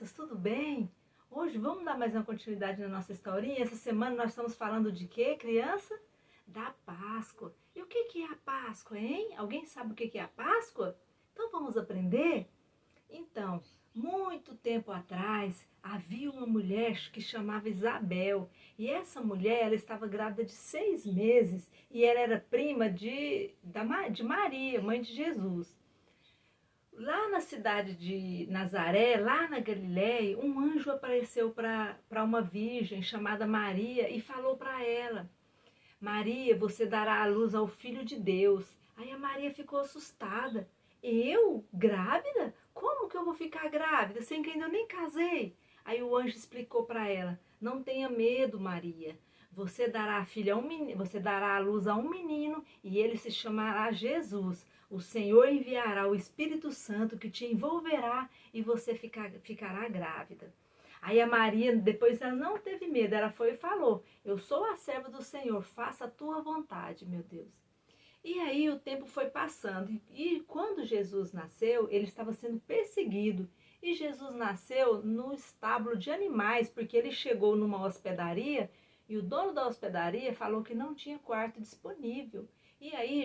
crianças, tudo bem? Hoje vamos dar mais uma continuidade na nossa historinha. Essa semana nós estamos falando de quê, criança? Da Páscoa. E o que é a Páscoa, hein? Alguém sabe o que é a Páscoa? Então vamos aprender? Então, muito tempo atrás, havia uma mulher que chamava Isabel. E essa mulher, ela estava grávida de 6 meses e ela era prima de Maria, mãe de Jesus. Lá na cidade de Nazaré, lá na Galiléia, um anjo apareceu para uma virgem chamada Maria e falou para ela: Maria, você dará à luz ao Filho de Deus. Aí a Maria ficou assustada. Eu? Grávida? Como que eu vou ficar grávida, sendo que ainda eu nem casei? Aí o anjo explicou para ela: não tenha medo, Maria. Você dará você dará à luz a um menino e ele se chamará Jesus. O Senhor enviará o Espírito Santo que te envolverá e você ficará grávida. Aí a Maria, depois ela não teve medo, ela foi e falou: eu sou a serva do Senhor, faça a tua vontade, meu Deus. E aí o tempo foi passando e quando Jesus nasceu, ele estava sendo perseguido. E Jesus nasceu no estábulo de animais, porque ele chegou numa hospedaria e o dono da hospedaria falou que não tinha quarto disponível. E aí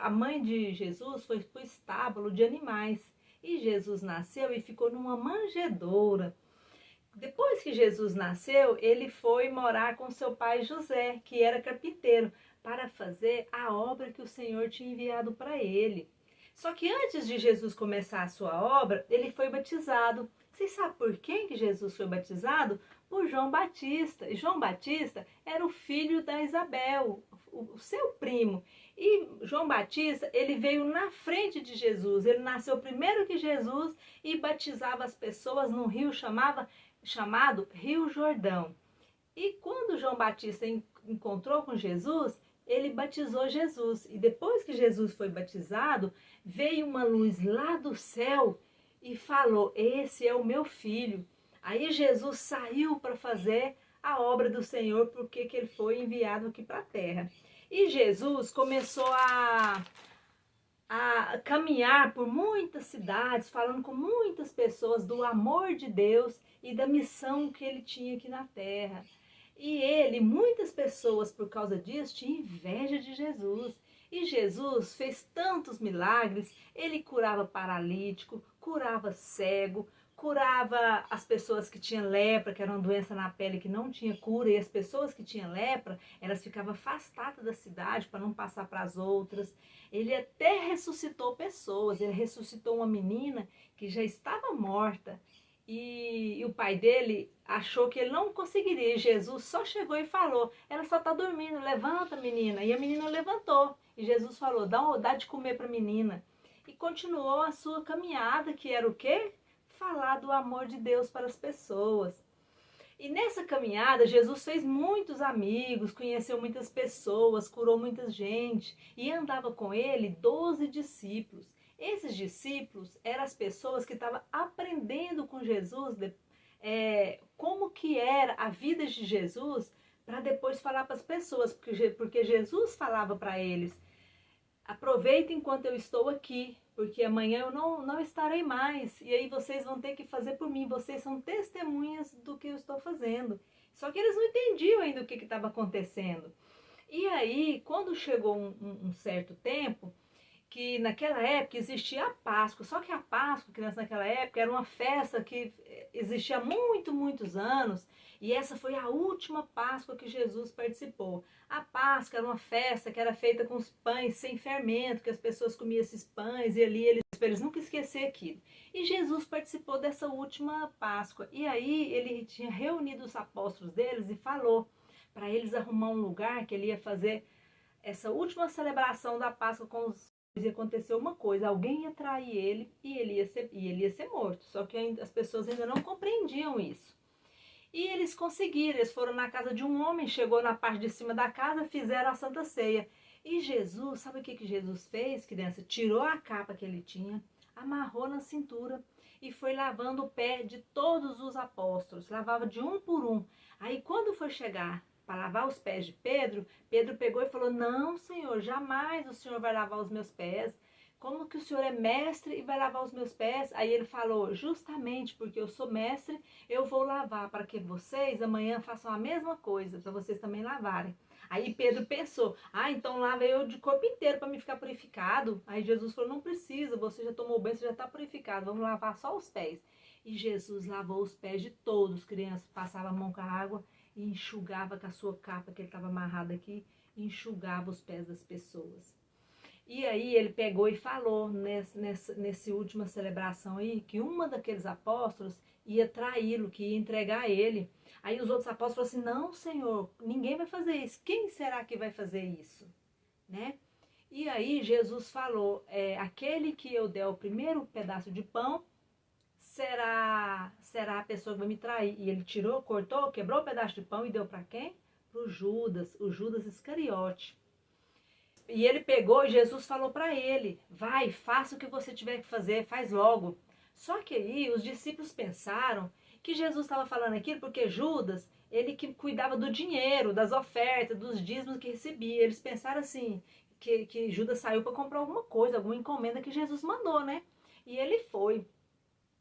a mãe de Jesus foi para o estábulo de animais. E Jesus nasceu e ficou numa manjedoura. Depois que Jesus nasceu, ele foi morar com seu pai José, que era carpinteiro, para fazer a obra que o Senhor tinha enviado para ele. Só que antes de Jesus começar a sua obra, ele foi batizado. Vocês sabem por quem que Jesus foi batizado? Por João Batista. E João Batista era o filho da Isabel, o seu primo. E João Batista, ele veio na frente de Jesus. Ele nasceu primeiro que Jesus e batizava as pessoas num rio chamado Rio Jordão. E quando João Batista encontrou com Jesus, ele batizou Jesus. E depois que Jesus foi batizado, veio uma luz lá do céu e falou: esse é o meu filho. Aí Jesus saiu para fazer a obra do Senhor, porque que ele foi enviado aqui para a terra. E Jesus começou a caminhar por muitas cidades, falando com muitas pessoas do amor de Deus e da missão que ele tinha aqui na terra. E muitas pessoas por causa disso tinham inveja de Jesus. E Jesus fez tantos milagres, ele curava paralítico, curava cego, curava as pessoas que tinham lepra, que era uma doença na pele que não tinha cura, e as pessoas que tinham lepra, elas ficavam afastadas da cidade para não passar para as outras. Ele até ressuscitou pessoas, ele ressuscitou uma menina que já estava morta, e o pai dele achou que ele não conseguiria. Jesus só chegou e falou: ela só está dormindo, levanta, menina. E a menina levantou. E Jesus falou: dá de comer para a menina. E continuou a sua caminhada, que era o quê? Falar do amor de Deus para as pessoas. E nessa caminhada, Jesus fez muitos amigos, conheceu muitas pessoas, curou muita gente e andava com ele 12 discípulos. Esses discípulos eram as pessoas que estavam aprendendo com Jesus como que era a vida de Jesus, para depois falar para as pessoas, porque Jesus falava para eles: aproveita enquanto eu estou aqui, porque amanhã eu não estarei mais. E aí vocês vão ter que fazer por mim. Vocês são testemunhas do que eu estou fazendo. Só que eles não entendiam ainda o que estava acontecendo. E aí, quando chegou um certo tempo, que naquela época existia a Páscoa. Só que a Páscoa, criança, naquela época, era uma festa que existia há muitos anos. E essa foi a última Páscoa que Jesus participou. A Páscoa era uma festa que era feita com os pães sem fermento, que as pessoas comiam esses pães e ali eles nunca esquecer aquilo. E Jesus participou dessa última Páscoa. E aí ele tinha reunido os apóstolos deles e falou para eles arrumar um lugar que ele ia fazer essa última celebração da Páscoa com os. E aconteceu uma coisa: alguém ia trair ele e ele ia ser morto. Só que as pessoas ainda não compreendiam isso. E eles conseguiram, eles foram na casa de um homem, chegou na parte de cima da casa, fizeram a Santa Ceia. E Jesus, sabe o que Jesus fez, criança? Tirou a capa que ele tinha, amarrou na cintura e foi lavando o pé de todos os apóstolos, lavava de um por um. Aí quando foi chegar para lavar os pés de Pedro, Pedro pegou e falou: não, Senhor, jamais o Senhor vai lavar os meus pés. como que o senhor é mestre e vai lavar os meus pés? Aí ele falou, justamente porque eu sou mestre, eu vou lavar para que vocês amanhã façam a mesma coisa, para vocês também lavarem. Aí Pedro pensou, então lava eu de corpo inteiro para me ficar purificado. Aí Jesus falou, não precisa, você já tomou banho, você já está purificado, vamos lavar só os pés. E Jesus lavou os pés de todos, crianças, passava a mão com a água e enxugava com a sua capa, que ele estava amarrado aqui, e enxugava os pés das pessoas. E aí ele pegou e falou nessa última celebração aí, que uma daqueles apóstolos ia traí-lo, que ia entregar ele. Aí os outros apóstolos falaram assim, não, Senhor, ninguém vai fazer isso. Quem será que vai fazer isso? Né? E aí Jesus falou, aquele que eu der o primeiro pedaço de pão, será a pessoa que vai me trair. E ele tirou, cortou, quebrou o pedaço de pão e deu para quem? Para o Judas Iscariote. E ele pegou e Jesus falou para ele, vai, faça o que você tiver que fazer, faz logo. Só que aí os discípulos pensaram que Jesus estava falando aquilo porque Judas, ele que cuidava do dinheiro, das ofertas, dos dízimos que recebia. Eles pensaram assim, que Judas saiu para comprar alguma coisa, alguma encomenda que Jesus mandou, né? E ele foi.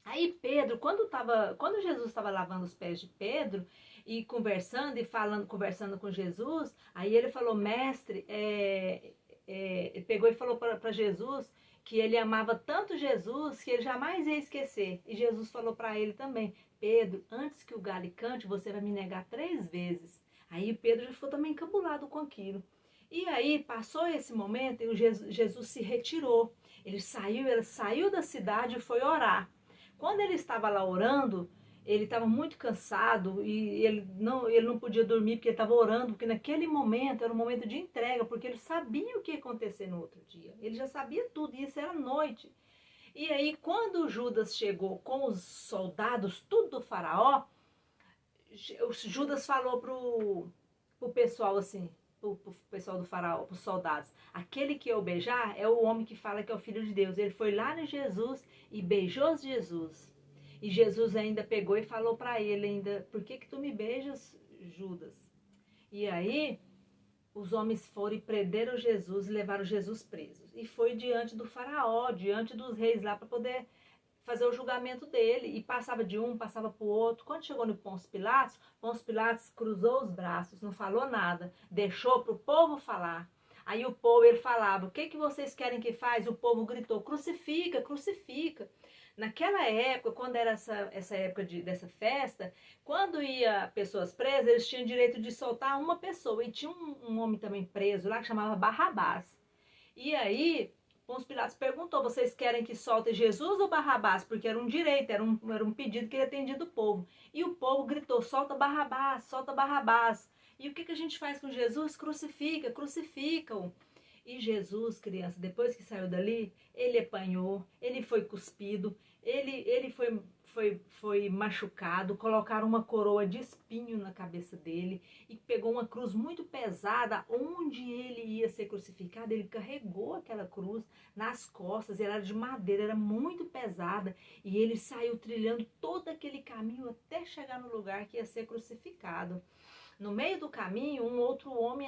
Aí Pedro, quando Jesus estava lavando os pés de Pedro e conversando e conversando com Jesus, aí ele falou, mestre, ele pegou e falou para Jesus que ele amava tanto Jesus que ele jamais ia esquecer. E Jesus falou para ele também, Pedro, antes que o galho cante, você vai me negar 3 vezes. Aí Pedro já ficou também encabulado com aquilo. E aí passou esse momento e Jesus se retirou. Ele saiu da cidade e foi orar. Quando ele estava lá orando, ele estava muito cansado e ele não podia dormir porque ele estava orando, porque naquele momento era um momento de entrega, porque ele sabia o que ia acontecer no outro dia. Ele já sabia tudo, e isso era noite. E aí, quando Judas chegou com os soldados, tudo do faraó, Judas falou pro pessoal assim, pro pessoal do faraó, pros soldados, aquele que eu beijar é o homem que fala que é o filho de Deus. Ele foi lá no Jesus e beijou Jesus. E Jesus ainda pegou e falou para ele ainda, por que tu me beijas, Judas? E aí os homens foram e prenderam Jesus e levaram Jesus preso. E foi diante do faraó, diante dos reis lá, para poder fazer o julgamento dele. E passava de um, passava para o outro. Quando chegou no Pôncio Pilatos cruzou os braços, não falou nada, deixou para o povo falar. Aí o povo, ele falava, o que vocês querem que faz? O povo gritou, crucifica, crucifica. Naquela época, quando era essa época dessa festa, quando ia pessoas presas, eles tinham direito de soltar uma pessoa. E tinha um homem também preso lá que chamava Barrabás. E aí, Pôncio Pilatos perguntou, vocês querem que solte Jesus ou Barrabás? Porque era um direito, era um pedido que ele atendia do povo. E o povo gritou, solta Barrabás, solta Barrabás. E o que a gente faz com Jesus? Crucifica, crucifica-o. E Jesus, criança, depois que saiu dali, ele apanhou, ele foi cuspido, ele foi machucado, colocaram uma coroa de espinho na cabeça dele e pegou uma cruz muito pesada, onde ele ia ser crucificado, ele carregou aquela cruz nas costas, ela era de madeira, era muito pesada, e ele saiu trilhando todo aquele caminho até chegar no lugar que ia ser crucificado. No meio do caminho, um outro homem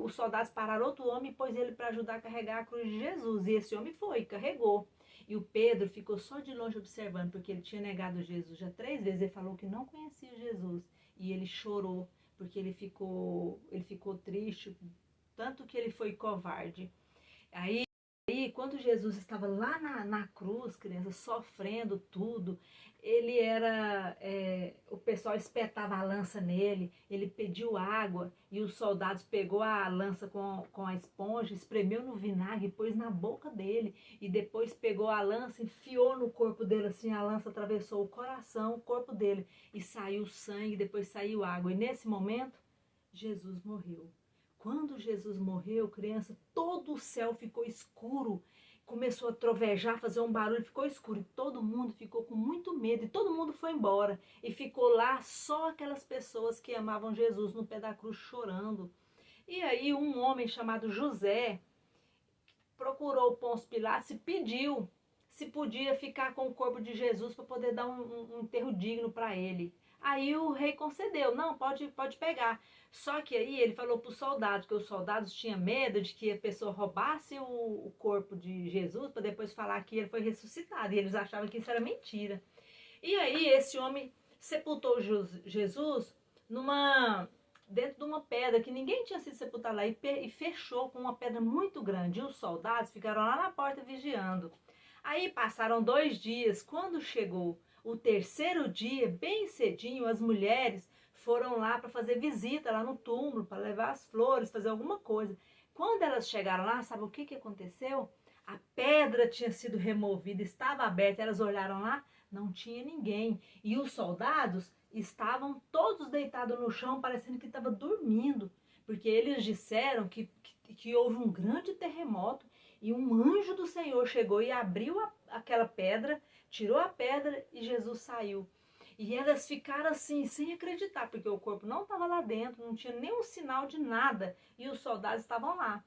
os soldados pararam outro homem e pôs ele para ajudar a carregar a cruz de Jesus. E esse homem carregou. E o Pedro ficou só de longe observando, porque ele tinha negado Jesus já 3 vezes. Ele falou que não conhecia Jesus. E ele chorou, porque ele ficou triste, tanto que ele foi covarde. Aí, quando Jesus estava lá na cruz, criança, sofrendo tudo, o pessoal espetava a lança nele, ele pediu água e os soldados pegou a lança com a esponja, espremeu no vinagre e pôs na boca dele, e depois pegou a lança, enfiou no corpo dele assim, a lança atravessou o coração, o corpo dele, e saiu sangue, depois saiu água, e nesse momento, Jesus morreu. Quando Jesus morreu, criança, todo o céu ficou escuro, começou a trovejar, fazer um barulho, ficou escuro, e todo mundo ficou com muito medo, e todo mundo foi embora, e ficou lá só aquelas pessoas que amavam Jesus no pé da cruz chorando. E aí um homem chamado José procurou o Pôncio Pilatos e pediu se podia ficar com o corpo de Jesus para poder dar um enterro digno para ele. Aí o rei concedeu, não, pode pegar. Só que aí ele falou para os soldados, que os soldados tinham medo de que a pessoa roubasse o corpo de Jesus para depois falar que ele foi ressuscitado. E eles achavam que isso era mentira. E aí esse homem sepultou Jesus dentro de uma pedra que ninguém tinha sido sepultado lá e fechou com uma pedra muito grande. E os soldados ficaram lá na porta vigiando. Aí passaram 2 dias. Quando chegou o terceiro dia, bem cedinho, as mulheres foram lá para fazer visita lá no túmulo, para levar as flores, fazer alguma coisa. Quando elas chegaram lá, sabe o que aconteceu? A pedra tinha sido removida, estava aberta. Elas olharam lá, não tinha ninguém. E os soldados estavam todos deitados no chão, parecendo que estavam dormindo, porque eles disseram que houve um grande terremoto e um anjo do Senhor chegou e abriu aquela pedra, tirou a pedra e Jesus saiu. E elas ficaram assim, sem acreditar, porque o corpo não estava lá dentro, não tinha nenhum sinal de nada, e os soldados estavam lá.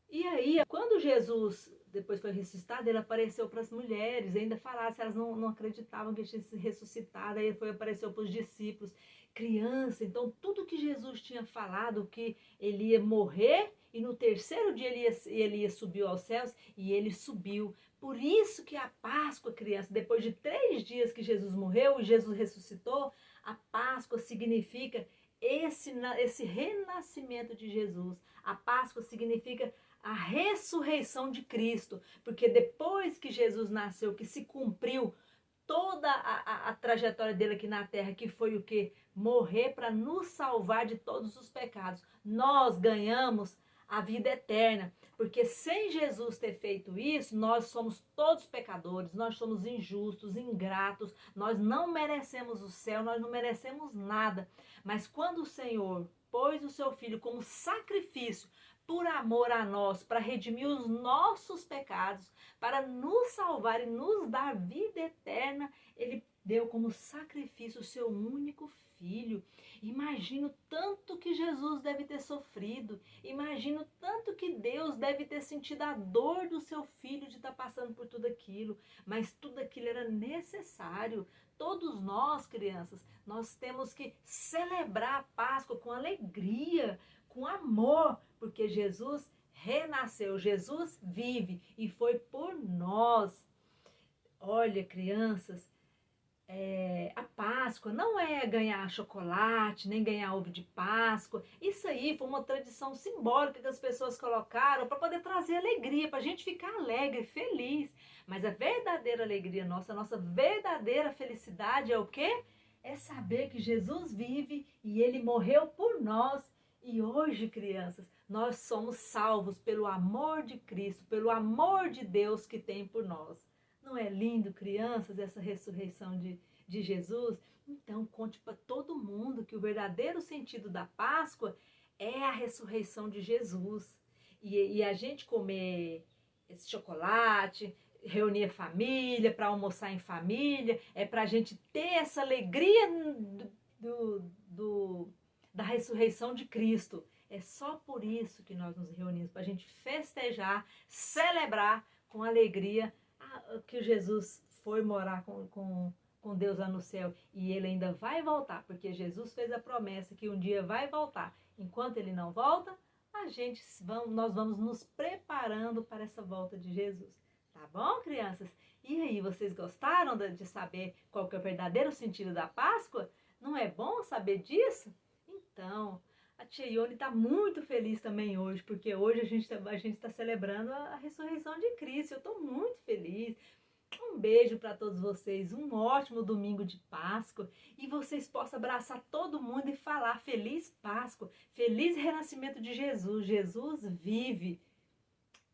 E aí, quando Jesus depois foi ressuscitado, ele apareceu para as mulheres, ainda falaram se elas não acreditavam que ele tinha se ressuscitado, aí ele apareceu para os discípulos, criança. Então tudo que Jesus tinha falado, que ele ia morrer e no terceiro dia ele ia subir aos céus, e ele subiu. Por isso que a Páscoa, criança, depois de 3 dias que Jesus morreu e Jesus ressuscitou, a Páscoa significa esse renascimento de Jesus. A Páscoa significa a ressurreição de Cristo, porque depois que Jesus nasceu, que se cumpriu toda a trajetória dele aqui na terra, que foi o que? Morrer para nos salvar de todos os pecados. Nós ganhamos a vida eterna, porque sem Jesus ter feito isso, nós somos todos pecadores, nós somos injustos, ingratos, nós não merecemos o céu, nós não merecemos nada. Mas quando o Senhor pôs o seu Filho como sacrifício por amor a nós, para redimir os nossos pecados, para nos salvar e nos dar vida eterna, ele deu como sacrifício o seu único filho. Imagino tanto que Jesus deve ter sofrido, imagino tanto que Deus deve ter sentido a dor do seu filho de estar passando por tudo aquilo, mas tudo aquilo era necessário. Todos nós, crianças, nós temos que celebrar a Páscoa com alegria, com amor, porque Jesus renasceu, Jesus vive e foi por nós. Olha, crianças, a Páscoa não é ganhar chocolate, nem ganhar ovo de Páscoa. Isso aí foi uma tradição simbólica que as pessoas colocaram para poder trazer alegria, para a gente ficar alegre, feliz. Mas a verdadeira alegria nossa, a nossa verdadeira felicidade é o quê? É saber que Jesus vive e ele morreu por nós. E hoje, crianças, nós somos salvos pelo amor de Cristo, pelo amor de Deus que tem por nós. Não é lindo, crianças, essa ressurreição de Jesus? Então, conte para todo mundo que o verdadeiro sentido da Páscoa é a ressurreição de Jesus. E a gente comer esse chocolate, reunir a família, para almoçar em família, é para a gente ter essa alegria da ressurreição de Cristo. É só por isso que nós nos reunimos, para a gente festejar, celebrar com alegria que Jesus foi morar com Deus lá no céu, e ele ainda vai voltar, porque Jesus fez a promessa que um dia vai voltar. Enquanto ele não volta, nós vamos nos preparando para essa volta de Jesus. Tá bom, crianças? E aí, vocês gostaram de saber qual que é o verdadeiro sentido da Páscoa? Não é bom saber disso? Então, a tia Ione está muito feliz também hoje, porque hoje a gente está celebrando a ressurreição de Cristo. Eu estou muito feliz. Um beijo para todos vocês, um ótimo domingo de Páscoa, e vocês possam abraçar todo mundo e falar Feliz Páscoa, Feliz Renascimento de Jesus, Jesus vive.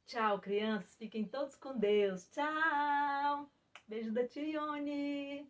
Tchau, crianças, fiquem todos com Deus. Tchau! Beijo da tia Ione.